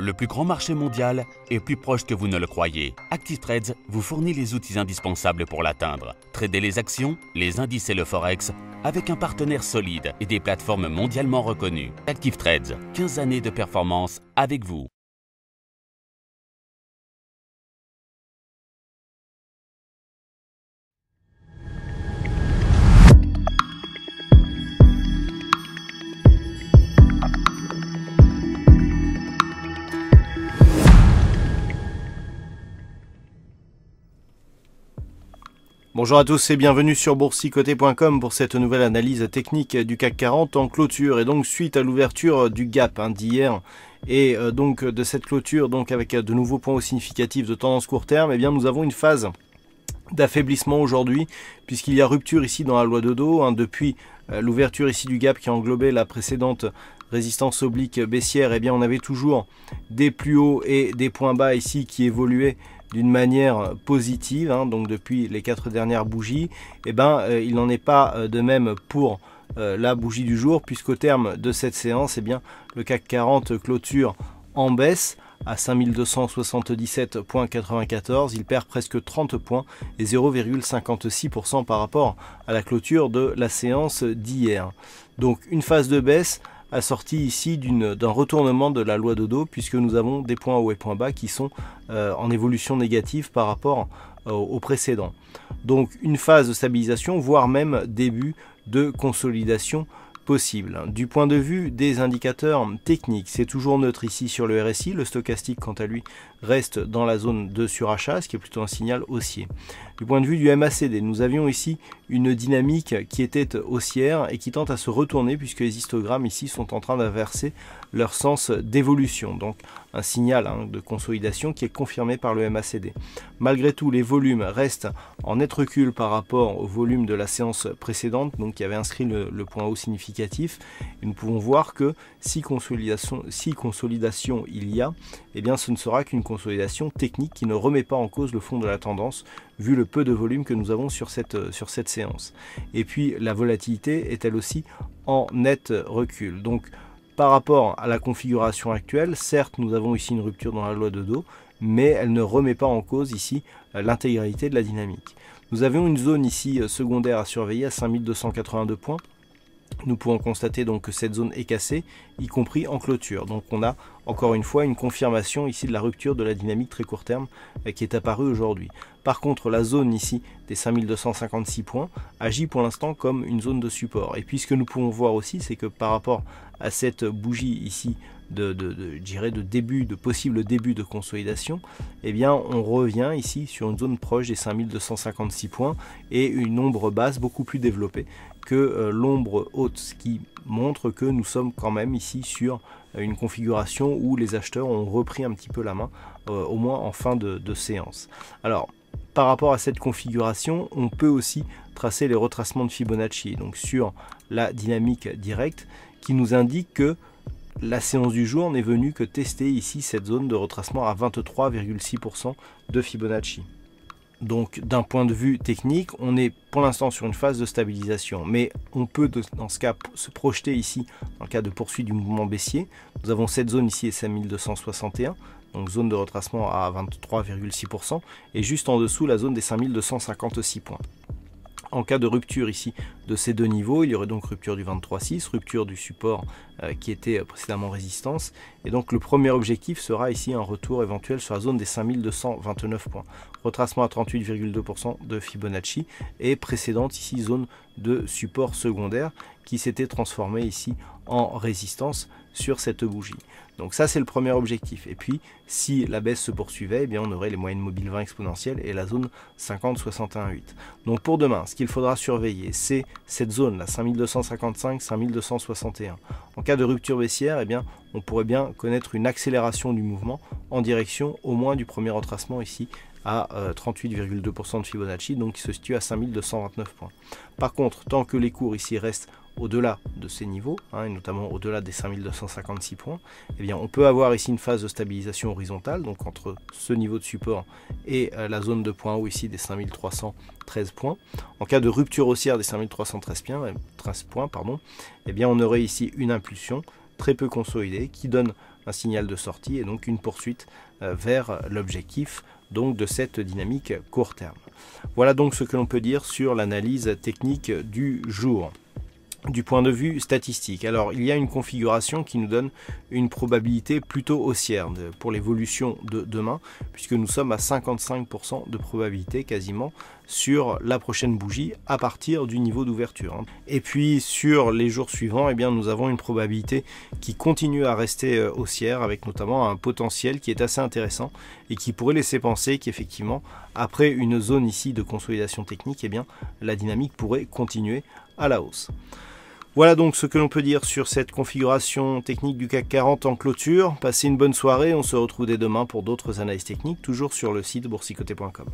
Le plus grand marché mondial est plus proche que vous ne le croyez. ActiveTrades vous fournit les outils indispensables pour l'atteindre. Tradez les actions, les indices et le forex avec un partenaire solide et des plateformes mondialement reconnues. ActiveTrades, 15 années de performance avec vous. Bonjour à tous et bienvenue sur boursicoté.com pour cette nouvelle analyse technique du CAC 40 en clôture et donc suite à l'ouverture du gap d'hier et donc de cette clôture donc avec de nouveaux points hauts significatifs de tendance court terme, eh bien nous avons une phase d'affaiblissement aujourd'hui puisqu'il y a rupture ici dans la loi de dos depuis l'ouverture ici du gap qui englobait la précédente résistance oblique baissière. Eh bien on avait toujours des plus hauts et des points bas ici qui évoluaient d'une manière positive, donc depuis les 4 dernières bougies. Eh ben, il n'en est pas de même pour la bougie du jour, puisqu'au terme de cette séance, eh bien, le CAC 40 clôture en baisse à 5277,94. Il perd presque 30 points et 0,56% par rapport à la clôture de la séance d'hier. Donc une phase de baisse assorti ici d'un retournement de la loi de dos puisque nous avons des points hauts et points bas qui sont en évolution négative par rapport au précédent. Donc une phase de stabilisation, voire même début de consolidation possible. Du point de vue des indicateurs techniques, c'est toujours neutre ici sur le RSI. Le stochastique, quant à lui, reste dans la zone de surachat, ce qui est plutôt un signal haussier. Du point de vue du MACD, nous avions ici une dynamique qui était haussière et qui tente à se retourner puisque les histogrammes ici sont en train d'inverser leur sens d'évolution. Donc un signal de consolidation qui est confirmé par le MACD. Malgré tout, les volumes restent en net recul par rapport au volume de la séance précédente, donc qui avait inscrit le point haut significatif. Et nous pouvons voir que si consolidation il y a, eh bien ce ne sera qu'une consolidation technique qui ne remet pas en cause le fond de la tendance vu le peu de volume que nous avons sur cette séance. Et puis la volatilité est elle aussi en net recul. Donc par rapport à la configuration actuelle, certes nous avons ici une rupture dans la loi de dos, mais elle ne remet pas en cause ici l'intégralité de la dynamique. Nous avions une zone ici secondaire à surveiller à 5282 points. Nous pouvons constater donc que cette zone est cassée, y compris en clôture. Donc on a encore une fois une confirmation ici de la rupture de la dynamique très court terme qui est apparue aujourd'hui. Par contre, la zone ici des 5256 points agit pour l'instant comme une zone de support. Et puis ce que nous pouvons voir aussi, c'est que par rapport à cette bougie ici de possible début de consolidation, eh bien on revient ici sur une zone proche des 5256 points et une ombre basse beaucoup plus développée que l'ombre haute, ce qui montre que nous sommes quand même ici sur une configuration où les acheteurs ont repris un petit peu la main, au moins en fin de séance. Alors, par rapport à cette configuration, on peut aussi tracer les retracements de Fibonacci, donc sur la dynamique directe, qui nous indique que la séance du jour n'est venue que tester ici cette zone de retracement à 23,6% de Fibonacci. Donc d'un point de vue technique, on est pour l'instant sur une phase de stabilisation, mais on peut dans ce cas se projeter ici dans le cas de poursuite du mouvement baissier. Nous avons cette zone ici, 5261, donc zone de retracement à 23,6%, et juste en dessous la zone des 5256 points. En cas de rupture ici de ces deux niveaux, il y aurait donc rupture du 23,6, rupture du support qui était précédemment résistance. Et donc le premier objectif sera ici un retour éventuel sur la zone des 5229 points. Retracement à 38,2% de Fibonacci et précédente ici zone de support secondaire qui s'était transformée ici en résistance sur cette bougie. Donc ça c'est le premier objectif. Et puis si la baisse se poursuivait, eh bien on aurait les moyennes mobiles 20 exponentielles et la zone 50-61,8. Donc pour demain, ce qu'il faudra surveiller, c'est cette zone là, 5255-5261. En cas de rupture baissière, eh bien on pourrait bien connaître une accélération du mouvement en direction au moins du premier retracement ici à 38,2% de Fibonacci, donc qui se situe à 5229 points. Par contre, tant que les cours ici restent au-delà de ces niveaux, et notamment au-delà des 5256 points, eh bien, on peut avoir ici une phase de stabilisation horizontale, donc entre ce niveau de support et la zone de point haut ici des 5313 points. En cas de rupture haussière des 5313 points, eh bien, on aurait ici une impulsion très peu consolidée qui donne un signal de sortie et donc une poursuite vers l'objectif donc de cette dynamique court terme. Voilà donc ce que l'on peut dire sur l'analyse technique du jour. Du point de vue statistique, alors il y a une configuration qui nous donne une probabilité plutôt haussière pour l'évolution de demain, puisque nous sommes à 55% de probabilité quasiment sur la prochaine bougie à partir du niveau d'ouverture. Et puis sur les jours suivants, eh bien, nous avons une probabilité qui continue à rester haussière, avec notamment un potentiel qui est assez intéressant et qui pourrait laisser penser qu'effectivement, après une zone ici de consolidation technique, eh bien, la dynamique pourrait continuer à la hausse. Voilà donc ce que l'on peut dire sur cette configuration technique du CAC 40 en clôture. Passez une bonne soirée, on se retrouve dès demain pour d'autres analyses techniques, toujours sur le site boursicoté.com.